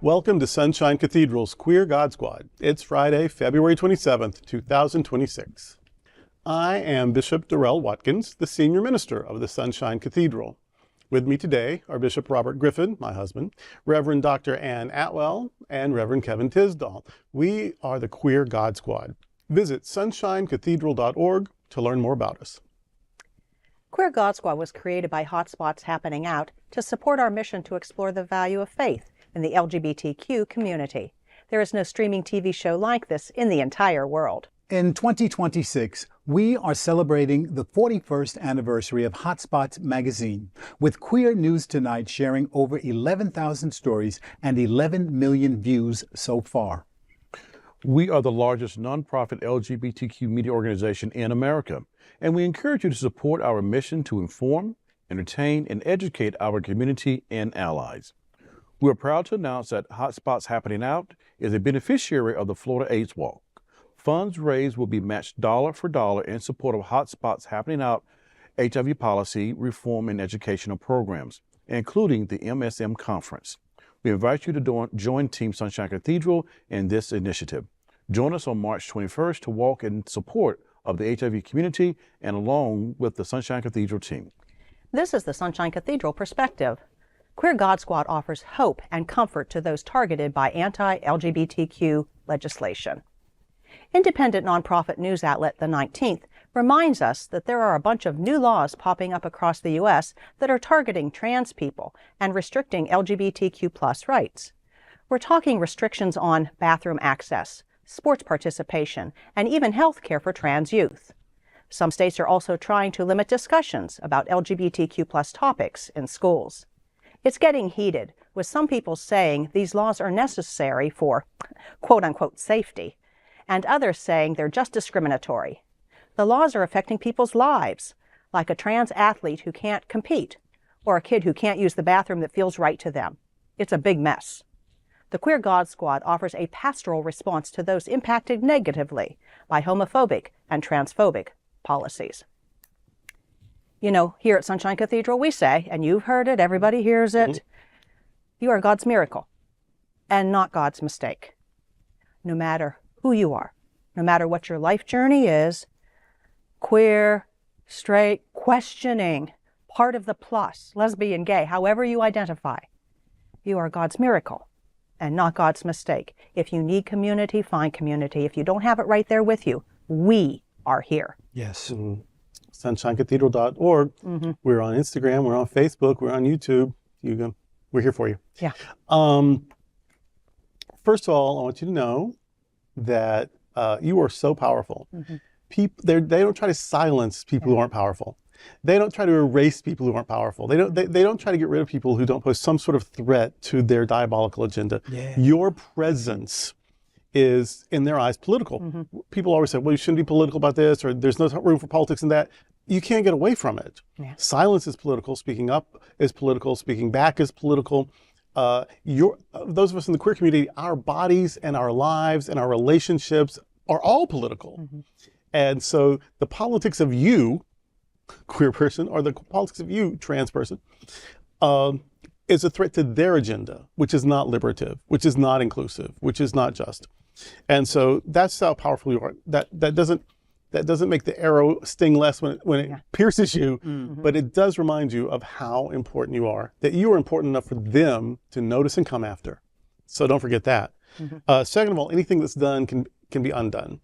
Welcome to Sunshine Cathedral's Queer God Squad. It's Friday, February 27th, 2026. I am Bishop Darrell Watkins, the senior minister of the Sunshine Cathedral. With me today are Bishop Robert Griffin, my husband, Reverend Dr. Ann Atwell, and Reverend Kevin Tisdall. We are the Queer God Squad. Visit sunshinecathedral.org to learn more about us. Queer God Squad was created by Hotspots Happening Out to support our mission to explore the value of faith in the LGBTQ community. There is no streaming TV show like this in the entire world. In 2026, we are celebrating the 41st anniversary of Hotspots magazine, with Queer News Tonight sharing over 11,000 stories and 11 million views so far. We are the largest nonprofit LGBTQ media organization in America, and we encourage you to support our mission to inform, entertain, and educate our community and allies. We are proud to announce that Hotspots Happening Out is a beneficiary of the Florida AIDS Walk. Funds raised will be matched dollar for dollar in support of Hotspots Happening Out HIV policy, reform, and educational programs, including the MSM conference. We invite you to join Team Sunshine Cathedral in this initiative. Join us on March 21st to walk in support of the HIV community and along with the Sunshine Cathedral team. This is the Sunshine Cathedral perspective. Queer God Squad offers hope and comfort to those targeted by anti-LGBTQ legislation. Independent nonprofit news outlet The 19th reminds us that there are a bunch of new laws popping up across the U.S. that are targeting trans people and restricting LGBTQ+ rights. We're talking restrictions on bathroom access, sports participation, and even health care for trans youth. Some states are also trying to limit discussions about LGBTQ+ topics in schools. It's getting heated, with some people saying these laws are necessary for quote-unquote safety, and others saying they're just discriminatory. The laws are affecting people's lives, like a trans athlete who can't compete, or a kid who can't use the bathroom that feels right to them. It's a big mess. The Queer God Squad offers a pastoral response to those impacted negatively by homophobic and transphobic policies. You know, here at Sunshine Cathedral we say, and you've heard it, everybody hears it, you are God's miracle and not God's mistake. No matter who you are, no matter what your life journey is, queer, straight, questioning, part of the plus, lesbian, gay, however you identify, you are God's miracle and not God's mistake. If you need community, find community. If you don't have it right there with you, we are here. Yes. SunshineCathedral.org. We're on Instagram, we're on Facebook, we're on YouTube. We're here for you. Yeah. First of all, I want you to know that you are so powerful. They don't try to silence people who aren't powerful. They don't try to erase people who aren't powerful. They don't try to get rid of people who don't pose some sort of threat to their diabolical agenda. Yeah. Your presence is, in their eyes, political. People always say, well, you shouldn't be political about this, or there's no room for politics in that. You can't get away from it. Yeah. Silence is political. Speaking up is political. Speaking back is political. Those of us in the queer community, our bodies and our lives and our relationships are all political. And so the politics of you, queer person, or the politics of you, trans person, is a threat to their agenda, which is not liberative, which is not inclusive, which is not just. And so that's how powerful you are. That doesn't make the arrow sting less when it pierces you, but it does remind you of how important you are, that you are important enough for them to notice and come after. So don't forget that. Second of all, anything that's done can be undone.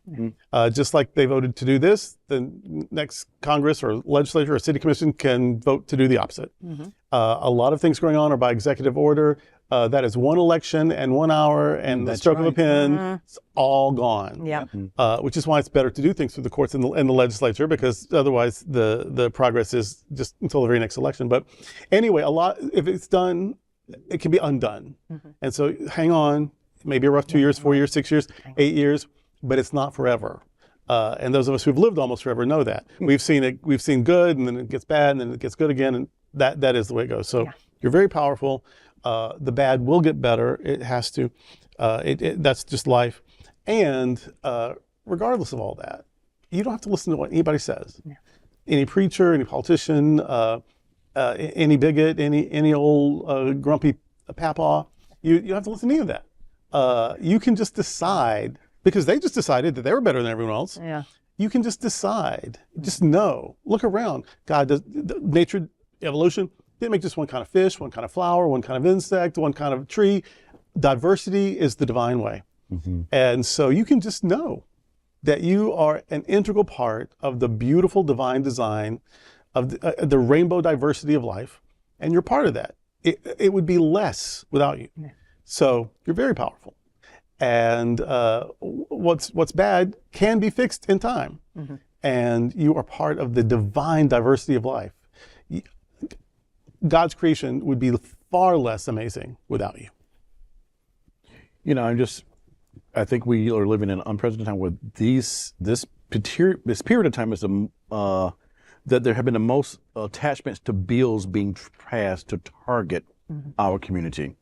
Just like they voted to do this, the next Congress or legislature or city commission can vote to do the opposite. A lot of things going on are by executive order. That is one election and 1 hour and the stroke of a pen, it's all gone. Which is why it's better to do things through the courts and the legislature, because otherwise the progress is just until the very next election. But anyway, if it's done, it can be undone. And so hang on, maybe a rough 2 years, 4 years, 6 years, 8 years, but it's not forever. And those of us who've lived almost forever know that. We've seen good, and then it gets bad, and then it gets good again, and that is the way it goes. So you're very powerful. The bad will get better. It has to. That's just life. And regardless of all that, you don't have to listen to what anybody says. Any preacher, any politician, any bigot, any old grumpy papaw. You don't have to listen to any of that. You can just decide, because they just decided that they were better than everyone else. Yeah. You can just decide, just know, look around. God does, nature, evolution, didn't make just one kind of fish, one kind of flower, one kind of insect, one kind of tree. Diversity is the divine way. And so you can just know that you are an integral part of the beautiful divine design of the rainbow diversity of life, and you're part of that. It would be less without you. So you're very powerful. And what's bad can be fixed in time. And you are part of the divine diversity of life. God's creation would be far less amazing without you. You know, I think we are living in an unprecedented time where this period of time is that there have been the most attachments to bills being passed to target our community.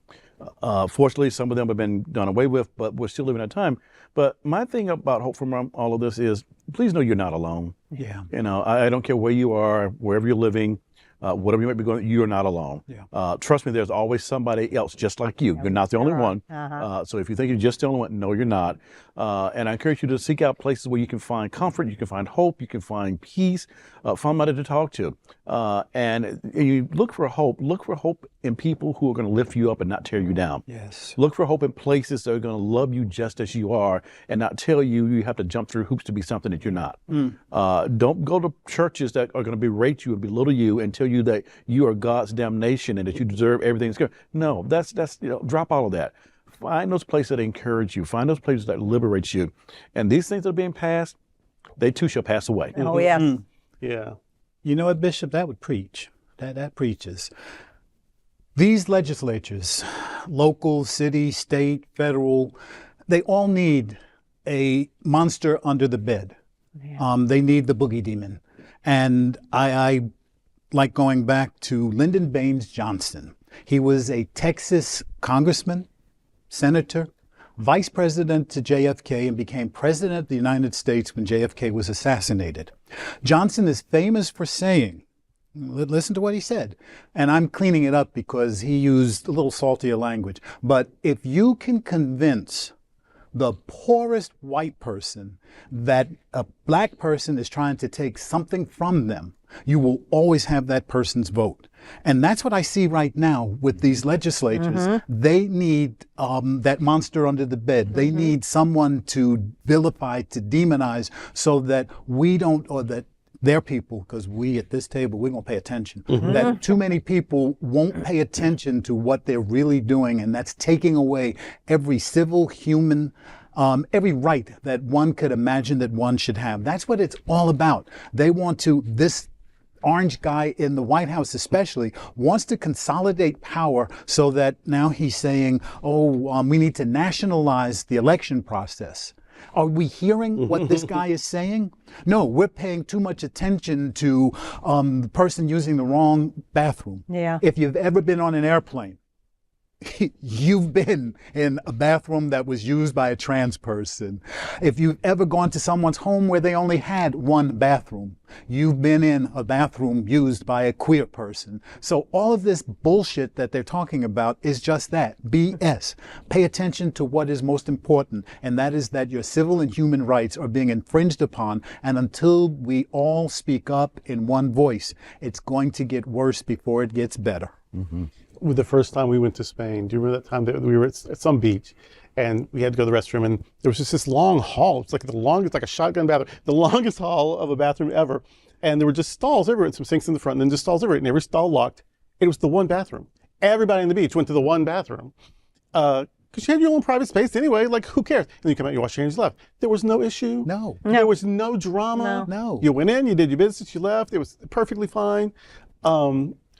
Fortunately, some of them have been done away with, but we're still living in a time. But my thing about hope from all of this is, please know you're not alone. Yeah. You know, I don't care where you are, wherever you're living, whatever you might be going, you're not alone. Yeah. Trust me, there's always somebody else just like you. You're not the only one. So if you think you're just the only one, no, you're not. And I encourage you to seek out places where you can find comfort, you can find hope, you can find peace, find somebody to talk to. And you look for hope in people who are going to lift you up and not tear you down. Yes. Look for hope in places that are going to love you just as you are and not tell you have to jump through hoops to be something that you're not. Don't go to churches that are going to berate you and belittle you and tell you that you are God's damnation and that you deserve everything that's good. No, that's drop all of that. Find those places that encourage you. Find those places that liberate you. And these things that are being passed, they too shall pass away. Oh, yes. Yeah. You know what, Bishop? That would preach. That preaches. These legislatures, local, city, state, federal, they all need a monster under the bed. Yeah. They need the boogie demon. And I like going back to Lyndon Baines Johnson. He was a Texas congressman, senator, vice president to JFK, and became president of the United States when JFK was assassinated. Johnson is famous for saying, listen to what he said, and I'm cleaning it up because he used a little saltier language, but if you can convince the poorest white person that a black person is trying to take something from them, you will always have that person's vote. And that's what I see right now with these legislatures. They need that monster under the bed. They need someone to vilify, to demonize, so that we don't, or that their people, because we at this table, we're going to pay attention, that too many people won't pay attention to what they're really doing, and that's taking away every civil, human, every right that one could imagine that one should have. That's what it's all about. They want to, this orange guy in the White House especially, wants to consolidate power so that now he's saying, we need to nationalize the election process. Are we hearing what this guy is saying? No, we're paying too much attention to the person using the wrong bathroom. Yeah. If you've ever been on an airplane, you've been in a bathroom that was used by a trans person. If you've ever gone to someone's home where they only had one bathroom, you've been in a bathroom used by a queer person. So all of this bullshit that they're talking about is just that, BS. Pay attention to what is most important, and that is that your civil and human rights are being infringed upon, and until we all speak up in one voice, it's going to get worse before it gets better. With the first time we went to Spain, do you remember that time that we were at some beach and we had to go to the restroom, and there was just this long hall. It's like the longest, like a shotgun bathroom, the longest hall of a bathroom ever. And there were just stalls everywhere and some sinks in the front and then just stalls everywhere, and every stall locked. It was the one bathroom. Everybody on the beach went to the one bathroom. Because you had your own private space anyway, like who cares? And you come out, you wash your hands, you left. There was no issue. No. There was no drama. No. You went in, you did your business, you left. It was perfectly fine.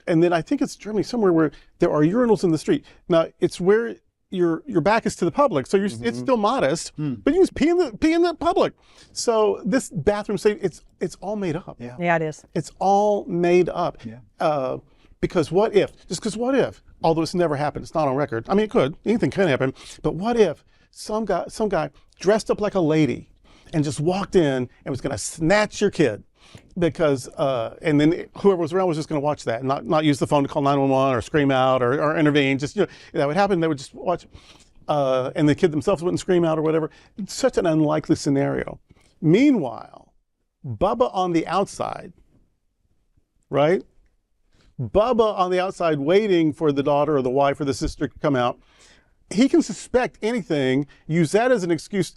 And then I think it's Germany somewhere where there are urinals in the street. Now it's where your back is to the public, so it's still modest, but you just pee in the public. So this bathroom it's all made up. Yeah, it is. It's all made up. Yeah. Because what if? What if? Although it's never happened, it's not on record. I mean, it could. Anything can happen. But what if some guy dressed up like a lady and just walked in and was going to snatch your kid? because and then whoever was around was just going to watch that and not use the phone to call 911 or scream out or intervene. Just, you know, that would happen. They would just watch, and the kid themselves wouldn't scream out or whatever. It's such an unlikely scenario. Meanwhile, Bubba on the outside, right? Bubba on the outside waiting for the daughter or the wife or the sister to come out. He can suspect anything, use that as an excuse.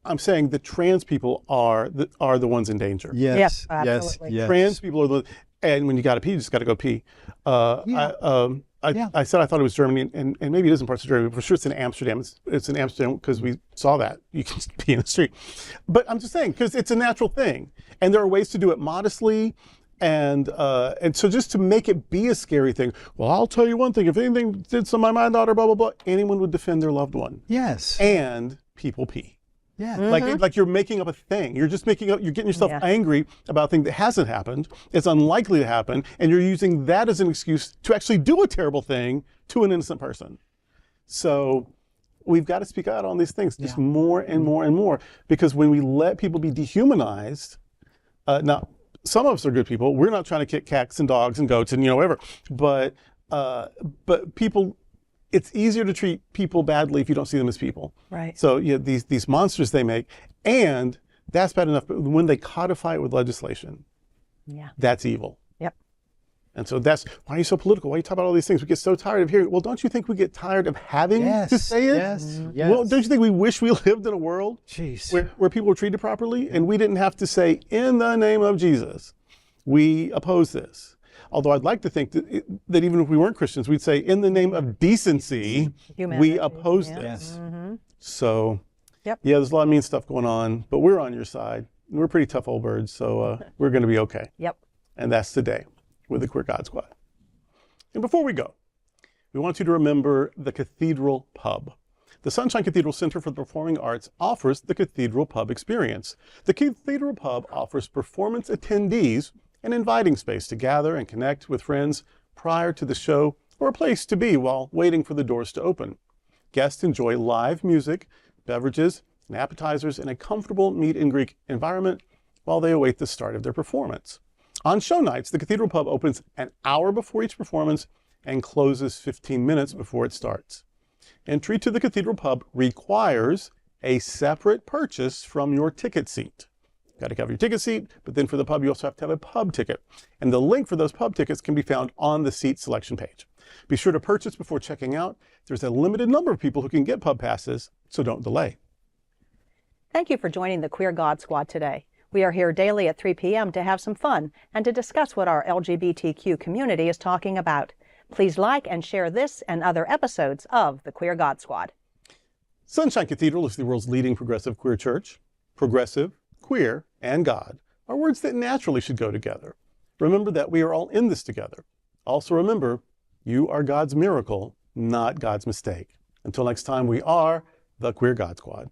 I'm saying the trans people are the ones in danger. Yes, absolutely. yes. Trans people are the, and when you got to pee, you just got to go pee. I said I thought it was Germany, and maybe it is in parts of Germany, but for sure it's in Amsterdam. It's in Amsterdam because we saw that. You can pee in the street. But I'm just saying, because it's a natural thing. And there are ways to do it modestly. And so just to make it be a scary thing, well, I'll tell you one thing, if anything did something to my daughter, blah, blah, blah, anyone would defend their loved one. Yes. And people pee. Yeah. Like you're making up a thing. You're just making up, you're getting yourself angry about a thing that hasn't happened. It's unlikely to happen. And you're using that as an excuse to actually do a terrible thing to an innocent person. So we've got to speak out on these things just more and more and more, because when we let people be dehumanized, now some of us are good people. We're not trying to kick cats and dogs and goats and, you know, whatever, but people, it's easier to treat people badly if you don't see them as people. Right. So you know, these monsters they make, and that's bad enough. But when they codify it with legislation, that's evil. Yep. And so that's why are you so political? Why are you talking about all these things? We get so tired of hearing. Well, don't you think we get tired of having to say it? Yes. Well, don't you think we wish we lived in a world where people were treated properly and we didn't have to say, in the name of Jesus, we oppose this? Although I'd like to think that even if we weren't Christians, we'd say, in the name of decency, we oppose this. Yes. So, there's a lot of mean stuff going on, but we're on your side. We're pretty tough old birds, so we're going to be okay. Yep. And that's today with the Queer God Squad. And before we go, we want you to remember the Cathedral Pub. The Sunshine Cathedral Center for the Performing Arts offers the Cathedral Pub experience. The Cathedral Pub offers performance attendees an inviting space to gather and connect with friends prior to the show, or a place to be while waiting for the doors to open. Guests enjoy live music, beverages, and appetizers in a comfortable meet and greet environment while they await the start of their performance. On show nights, the Cathedral Pub opens an hour before each performance and closes 15 minutes before it starts. Entry to the Cathedral Pub requires a separate purchase from your ticket seat. Got to cover your ticket seat, but then for the pub, you also have to have a pub ticket. And the link for those pub tickets can be found on the seat selection page. Be sure to purchase before checking out. There's a limited number of people who can get pub passes, so don't delay. Thank you for joining the Queer God Squad today. We are here daily at 3 p.m. to have some fun and to discuss what our LGBTQ community is talking about. Please like and share this and other episodes of the Queer God Squad. Sunshine Cathedral is the world's leading progressive queer church. Progressive, queer, and God are words that naturally should go together. Remember that we are all in this together. Also remember, you are God's miracle, not God's mistake. Until next time, we are the Queer God Squad.